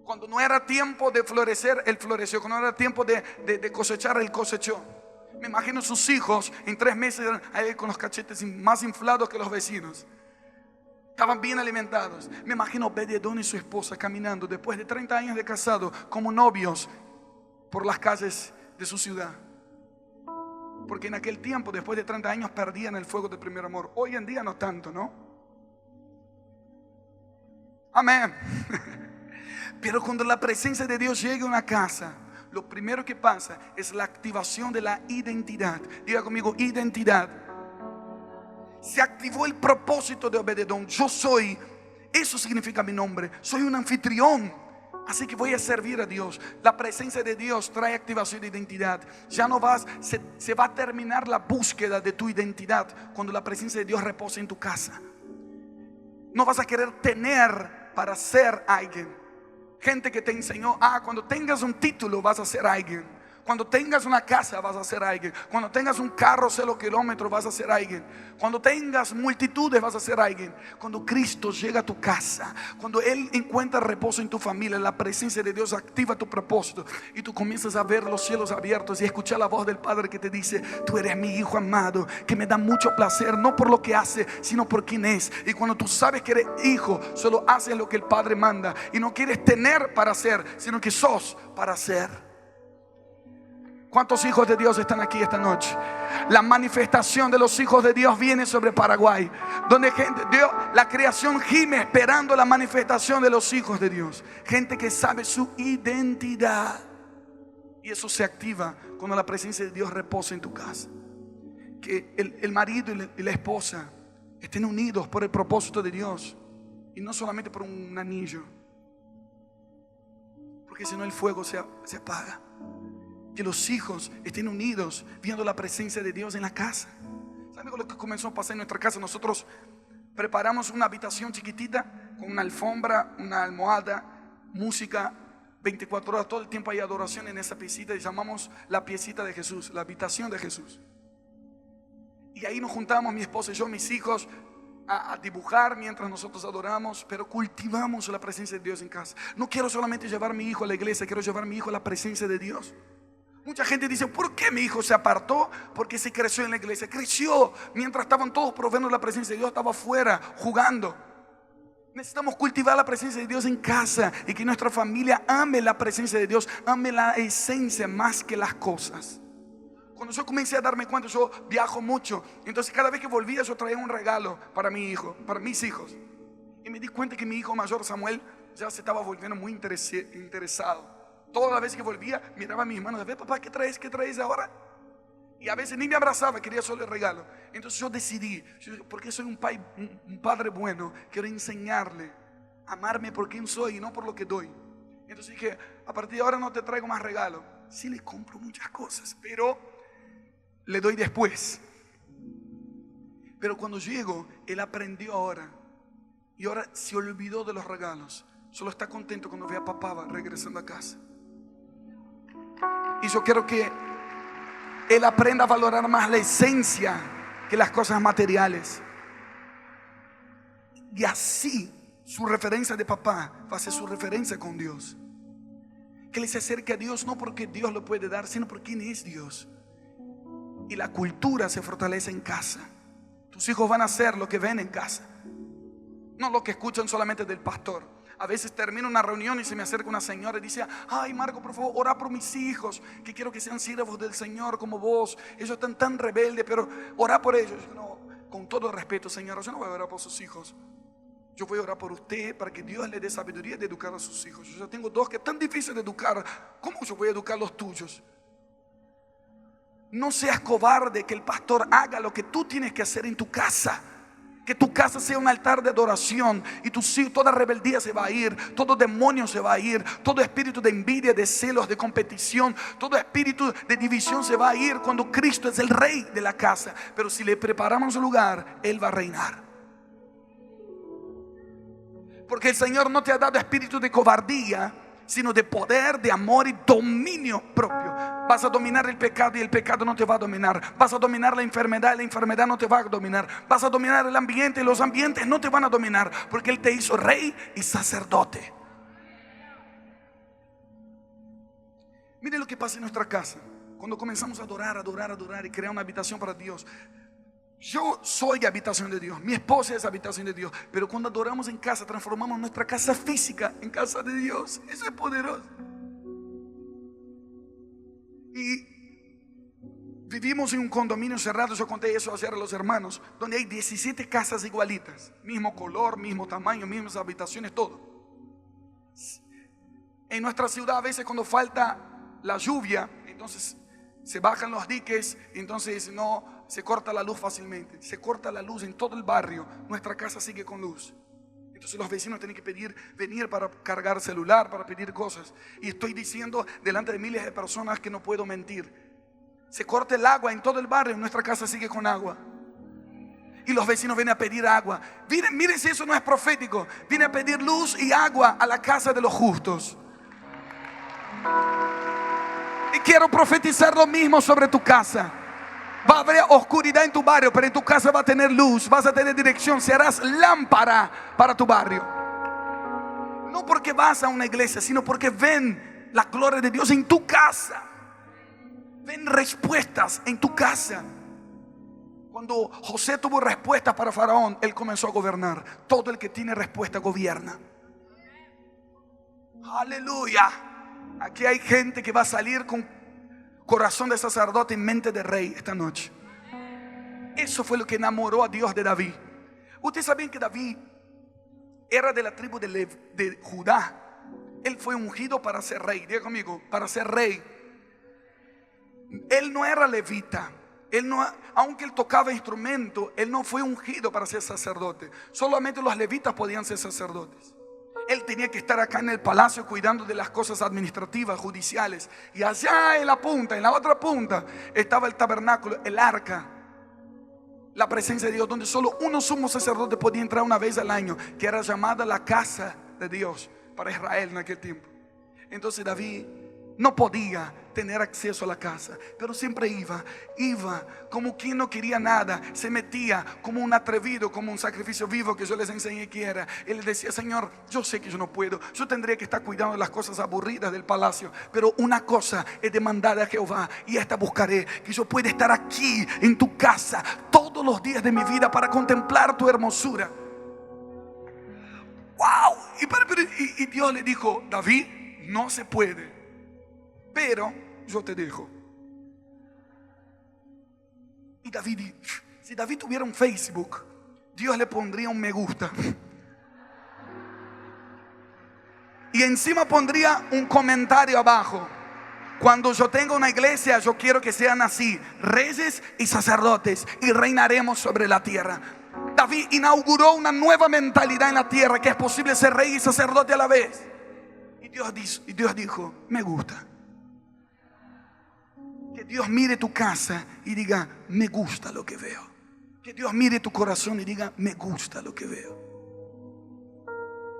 Cuando no era tiempo de florecer, él floreció. Cuando no era tiempo de cosechar, él cosechó. Me imagino sus hijos en 3 meses ahí con los cachetes más inflados que los vecinos. Estaban bien alimentados. Me imagino Obed-Edom y su esposa caminando después de 30 años de casado como novios por las calles de su ciudad. Porque en aquel tiempo, después de 30 años, perdían el fuego del primer amor. Hoy en día no tanto, ¿no? Amén. Pero cuando la presencia de Dios llega a una casa, lo primero que pasa es la activación de la identidad. Diga conmigo, identidad. Se activó el propósito de Obed-Edom. Yo soy, eso significa mi nombre, soy un anfitrión. Así que voy a servir a Dios. La presencia de Dios trae activación de identidad. Ya no vas, se va a terminar la búsqueda de tu identidad cuando la presencia de Dios reposa en tu casa. No vas a querer tener para ser alguien. Gente que te enseñó, cuando tengas un título vas a ser alguien. Cuando tengas una casa vas a ser alguien. Cuando tengas un carro 0 kilómetros vas a ser alguien. Cuando tengas multitudes vas a ser alguien. Cuando Cristo llega a tu casa, cuando Él encuentra reposo en tu familia, la presencia de Dios activa tu propósito y tú comienzas a ver los cielos abiertos y escuchar la voz del Padre que te dice, tú eres mi hijo amado, que me da mucho placer, no por lo que hace, sino por quién es. Y cuando tú sabes que eres hijo, solo haces lo que el Padre manda y no quieres tener para ser, sino que sos para ser. ¿Cuántos hijos de Dios están aquí esta noche? La manifestación de los hijos de Dios viene sobre Paraguay, donde Dios, la creación gime esperando la manifestación de los hijos de Dios. Gente que sabe su identidad. Y eso se activa cuando la presencia de Dios reposa en tu casa. Que el marido y la esposa estén unidos por el propósito de Dios y no solamente por un anillo, porque si no el fuego se apaga. Que los hijos estén unidos viendo la presencia de Dios en la casa. ¿Saben lo que comenzó a pasar en nuestra casa? Nosotros preparamos una habitación chiquitita con una alfombra, una almohada, música, 24 horas, todo el tiempo hay adoración en esa piecita y llamamos la piecita de Jesús, la habitación de Jesús. Y ahí nos juntamos mi esposa y yo, mis hijos, a dibujar mientras nosotros adoramos, pero cultivamos la presencia de Dios en casa. No quiero solamente llevar a mi hijo a la iglesia, quiero llevar a mi hijo a la presencia de Dios. Mucha gente dice, ¿por qué mi hijo se apartó? Porque se creció en la iglesia. Creció mientras estaban todos probando la presencia de Dios, estaba afuera jugando. Necesitamos cultivar la presencia de Dios en casa y que nuestra familia ame la presencia de Dios, ame la esencia más que las cosas. Cuando yo comencé a darme cuenta, yo viajo mucho, entonces cada vez que volvía yo traía un regalo para mi hijo, para mis hijos. Y me di cuenta que mi hijo mayor Samuel ya se estaba volviendo muy interesado. Todas las veces que volvía miraba a mis manos, a ver, papá, ¿qué traes ahora? Y a veces ni me abrazaba, quería solo el regalo. Entonces yo decidí, porque soy un padre bueno, quiero enseñarle a amarme por quien soy y no por lo que doy. Entonces dije, a partir de ahora no te traigo más regalo. Sí le compro muchas cosas, pero le doy después. Pero cuando llego, él aprendió ahora. Y ahora se olvidó de los regalos. Solo está contento cuando ve a papá regresando a casa. Y yo quiero que él aprenda a valorar más la esencia que las cosas materiales. Y así su referencia de papá va a ser su referencia con Dios. Que él se acerque a Dios no porque Dios lo puede dar, sino por quién es Dios. Y la cultura se fortalece en casa. Tus hijos van a hacer lo que ven en casa, no lo que escuchan solamente del pastor. A veces termino una reunión y se me acerca una señora y dice, ay Marco, por favor, ora por mis hijos, que quiero que sean siervos del Señor como vos. Ellos están tan rebeldes, pero ora por ellos. Yo, no, con todo respeto, señora, yo no voy a orar por sus hijos. Yo voy a orar por usted para que Dios le dé sabiduría de educar a sus hijos. Yo ya tengo dos que es tan difícil de educar. ¿Cómo yo voy a educar los tuyos? No seas cobarde, que el pastor haga lo que tú tienes que hacer en tu casa. Que tu casa sea un altar de adoración y toda rebeldía se va a ir, todo demonio se va a ir, todo espíritu de envidia, de celos, de competición, todo espíritu de división se va a ir cuando Cristo es el rey de la casa. Pero si le preparamos un lugar, Él va a reinar. Porque el Señor no te ha dado espíritu de cobardía, sino de poder, de amor y dominio propio. Vas a dominar el pecado y el pecado no te va a dominar. Vas a dominar la enfermedad y la enfermedad no te va a dominar. Vas a dominar el ambiente y los ambientes no te van a dominar, porque Él te hizo rey y sacerdote. Mire lo que pasa en nuestra casa cuando comenzamos a adorar y crear una habitación para Dios. Yo soy habitación de Dios, mi esposa es habitación de Dios. Pero cuando adoramos en casa, transformamos nuestra casa física en casa de Dios. Eso es poderoso. Y vivimos en un condominio cerrado, yo conté eso ayer a los hermanos, donde hay 17 casas igualitas, mismo color, mismo tamaño, mismas habitaciones, todo. En nuestra ciudad a veces cuando falta la lluvia, entonces se bajan los diques, entonces no se corta la luz fácilmente. Se corta la luz en todo el barrio, nuestra casa sigue con luz. Entonces los vecinos tienen que venir para cargar celular, para pedir cosas. Y estoy diciendo delante de miles de personas que no puedo mentir. Se corta el agua en todo el barrio, nuestra casa sigue con agua. Y los vecinos vienen a pedir agua. Miren si eso no es profético. Vienen a pedir luz y agua a la casa de los justos. Y quiero profetizar lo mismo sobre tu casa. Va a haber oscuridad en tu barrio, pero en tu casa va a tener luz, vas a tener dirección, serás lámpara para tu barrio. No porque vas a una iglesia, sino porque ven la gloria de Dios en tu casa. Ven respuestas en tu casa. Cuando José tuvo respuestas para Faraón, él comenzó a gobernar. Todo el que tiene respuesta gobierna. Aleluya. Aquí hay gente que va a salir con corazón de sacerdote y mente de rey esta noche. Eso fue lo que enamoró a Dios de David. Ustedes saben que David era de la tribu de Judá. Él fue ungido para ser rey. Diga conmigo, para ser rey. Él no era levita. Aunque él tocaba instrumento, él no fue ungido para ser sacerdote. Solamente los levitas podían ser sacerdotes. Él tenía que estar acá en el palacio cuidando de las cosas administrativas, judiciales. Y allá en la punta, en la otra punta, estaba el tabernáculo, el arca, la presencia de Dios, donde solo uno sumo sacerdote podía entrar una vez al año, que era llamada la casa de Dios para Israel en aquel tiempo. Entonces David no podía tener acceso a la casa, pero siempre iba como quien no quería nada, se metía como un atrevido, como un sacrificio vivo que yo les enseñé que era. Él les decía: Señor, yo sé que yo no puedo, yo tendría que estar cuidando de las cosas aburridas del palacio, pero una cosa es demandar a Jehová, y esta buscaré, que yo pueda estar aquí en tu casa todos los días de mi vida para contemplar tu hermosura. ¡Wow! Y Dios le dijo: David, no se puede, pero yo te dejo. Y David, si David tuviera un Facebook, Dios le pondría un me gusta. Y encima pondría un comentario abajo: cuando yo tenga una iglesia, yo quiero que sean así, reyes y sacerdotes, y reinaremos sobre la tierra. David inauguró una nueva mentalidad en la tierra, que es posible ser rey y sacerdote a la vez. Y Dios dijo: me gusta. Que Dios mire tu casa y diga: me gusta lo que veo. Que Dios mire tu corazón y diga: me gusta lo que veo.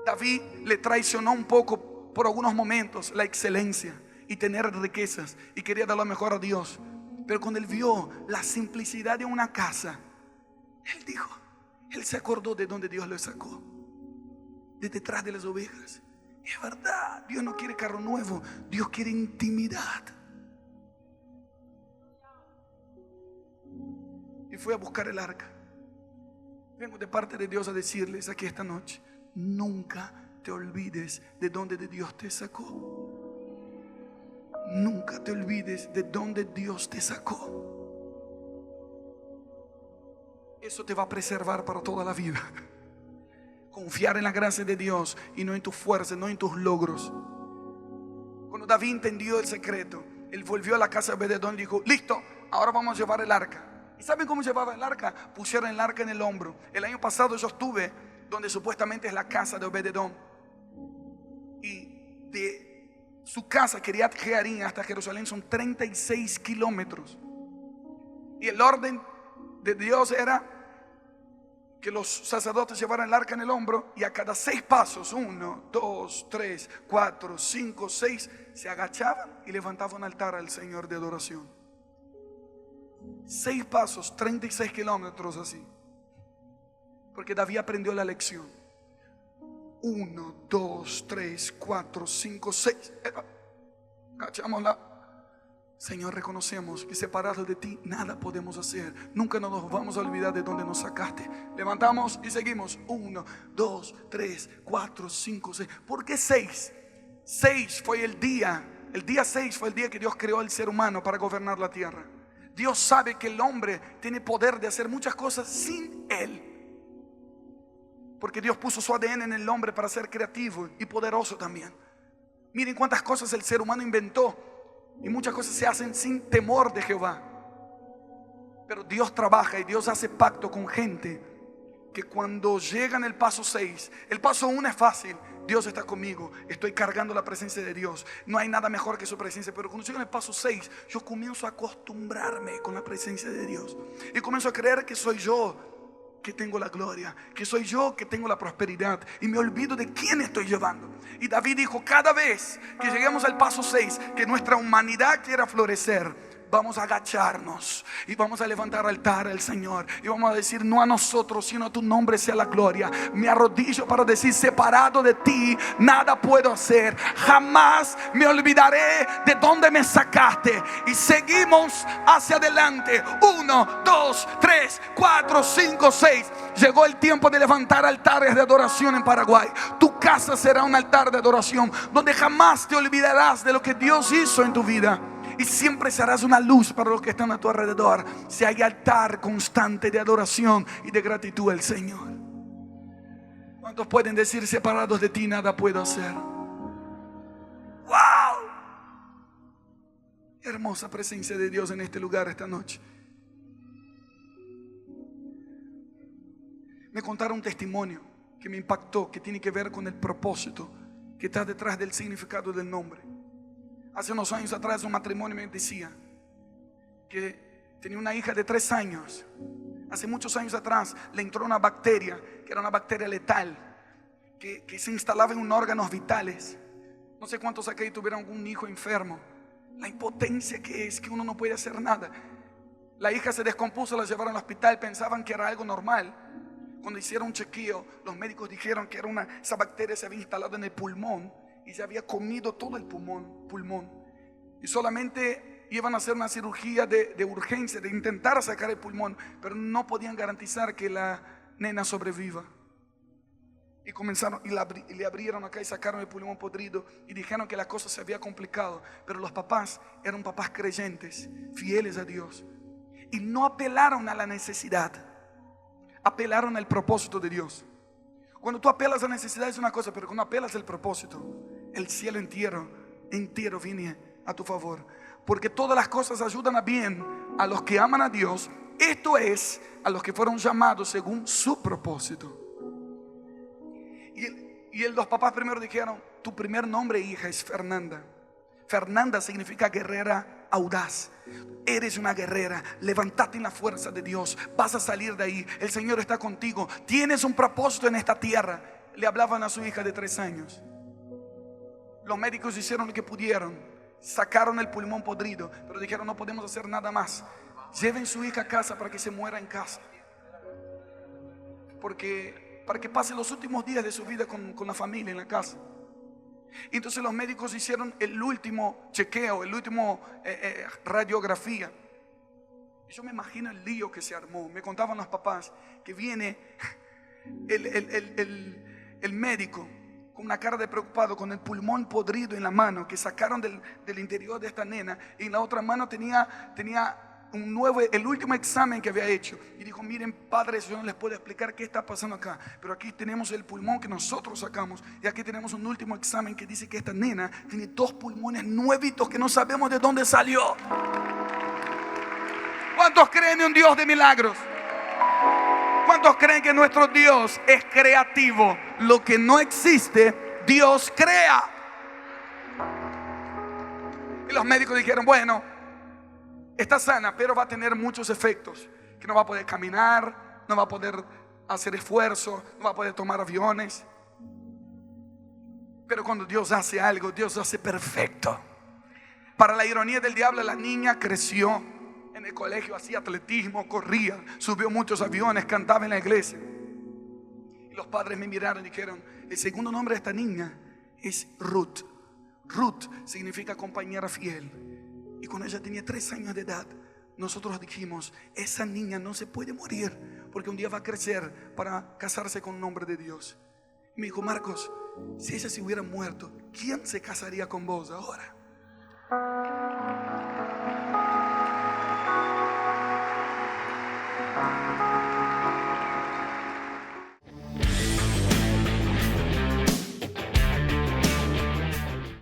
David le traicionó un poco por algunos momentos la excelencia y tener riquezas, y quería dar lo mejor a Dios. Pero cuando él vio la simplicidad de una casa, él se acordó de donde Dios lo sacó, de detrás de las ovejas. Es verdad, Dios no quiere carro nuevo, Dios quiere intimidad. Y fue a buscar el arca. Vengo de parte de Dios a decirles aquí esta noche: nunca te olvides de donde Dios te sacó. Nunca te olvides de donde Dios te sacó. Eso te va a preservar para toda la vida. Confiar en la gracia de Dios y no en tus fuerzas, no en tus logros. Cuando David entendió el secreto, él volvió a la casa de Obed-edom y dijo: listo, ahora vamos a llevar el arca. ¿Y saben cómo llevaba el arca? Pusieron el arca en el hombro. El año pasado yo estuve donde supuestamente es la casa de Obed-edom, y de su casa, Kiriat Jearim, hasta Jerusalén son 36 kilómetros. Y el orden de Dios era que los sacerdotes llevaran el arca en el hombro, y a cada 6 pasos, 1, 2, 3, 4, 5, 6, se agachaban y levantaban un altar al Señor de adoración. 6 pasos, 36 kilómetros así. Porque David aprendió la lección. 1, 2, 3, 4, 5, 6. Agachámosla. Señor, reconocemos que separados de ti nada podemos hacer. Nunca nos vamos a olvidar de donde nos sacaste. Levantamos y seguimos. 1, 2, 3, 4, 5, 6. ¿Por qué 6? 6 fue el día 6 fue el día que Dios creó al ser humano para gobernar la tierra. Dios sabe que el hombre tiene poder de hacer muchas cosas sin él, porque Dios puso su ADN en el hombre para ser creativo y poderoso también. Miren cuántas cosas el ser humano inventó, y muchas cosas se hacen sin temor de Jehová. Pero Dios trabaja y Dios hace pacto con gente que cuando llegan el paso 6, el paso 1 es fácil. Dios está conmigo, estoy cargando la presencia de Dios, no hay nada mejor que su presencia. Pero cuando llegan el paso 6, yo comienzo a acostumbrarme con la presencia de Dios, y comienzo a creer que soy yo que tengo la gloria, que soy yo que tengo la prosperidad, y me olvido de quién estoy llevando. Y David dijo: cada vez que lleguemos al paso 6, que nuestra humanidad quiera florecer, vamos a agacharnos y vamos a levantar altar al Señor, y vamos a decir: no a nosotros, sino a tu nombre sea la gloria. Me arrodillo para decir: separado de ti nada puedo hacer. Jamás me olvidaré de dónde me sacaste. Y seguimos hacia adelante. 1, 2, 3, 4, 5, 6. Llegó el tiempo de levantar altares de adoración en Paraguay. Tu casa será un altar de adoración, donde jamás te olvidarás de lo que Dios hizo en tu vida, y siempre serás una luz para los que están a tu alrededor. Si hay altar constante de adoración y de gratitud al Señor. ¿Cuántos pueden decir: separados de ti nada puedo hacer? ¡Wow! Hermosa presencia de Dios en este lugar esta noche. Me contaron un testimonio que me impactó, que tiene que ver con el propósito que está detrás del significado del nombre. Hace unos años atrás un matrimonio me decía que tenía una hija de 3 años. Hace muchos años atrás le entró una bacteria, que era una bacteria letal, que se instalaba en unos órganos vitales. No sé cuántos aquí tuvieron algún hijo enfermo, La impotencia que es, que uno no puede hacer nada. La hija se descompuso, la llevaron al hospital, pensaban que era algo normal. Cuando hicieron un chequeo, los médicos dijeron que esa bacteria se había instalado en el pulmón y se había comido todo el pulmón. Y solamente iban a hacer una cirugía de urgencia, de intentar sacar el pulmón, pero no podían garantizar que la nena sobreviva. Y comenzaron y le abrieron acá y sacaron el pulmón podrido y dijeron que la cosa se había complicado. Pero los papás eran papás creyentes, fieles a Dios, y no apelaron a la necesidad, apelaron al propósito de Dios. Cuando tú apelas a la necesidad es una cosa, pero cuando apelas al propósito, el cielo entero viene a tu favor. Porque todas las cosas ayudan a bien a los que aman a Dios, esto es, a los que fueron llamados según su propósito. Y los papás primero dijeron: tu primer nombre, hija, es Fernanda. Fernanda significa guerrera audaz. Eres una guerrera, levántate en la fuerza de Dios, vas a salir de ahí, el Señor está contigo, tienes un propósito en esta tierra. Le hablaban a su hija de 3 años. Los médicos hicieron lo que pudieron, sacaron el pulmón podrido, pero dijeron: no podemos hacer nada más. Lleven su hija a casa para que se muera en casa, para que pase los últimos días de su vida con la familia en la casa. Entonces los médicos hicieron el último chequeo, el último radiografía. Y yo me imagino el lío que se armó. Me contaban los papás que viene el médico con una cara de preocupado, con el pulmón podrido en la mano que sacaron del interior de esta nena, y en la otra mano tenía el último examen que había hecho. Y dijo: miren, padres, yo no les puedo explicar qué está pasando acá, pero aquí tenemos el pulmón que nosotros sacamos, y aquí tenemos un último examen que dice que esta nena tiene 2 pulmones nuevitos que no sabemos de dónde salió. ¿Cuántos creen en un Dios de milagros? ¿Cuántos creen que nuestro Dios es creativo? Lo que no existe, Dios crea. Y los médicos dijeron: bueno, está sana, pero va a tener muchos efectos, que no va a poder caminar, no va a poder hacer esfuerzo, no va a poder tomar aviones. Pero cuando Dios hace algo, Dios lo hace perfecto. Para la ironía del diablo, la niña creció en el colegio, hacía atletismo, corría, subió muchos aviones, cantaba en la iglesia. Y los padres me miraron y dijeron: el segundo nombre de esta niña es Ruth. Ruth significa compañera fiel. Y cuando ella tenía 3 años de edad, nosotros dijimos: esa niña no se puede morir, porque un día va a crecer para casarse con un hombre de Dios. Y me dijo: Marcos, si ella se hubiera muerto, ¿quién se casaría con vos ahora?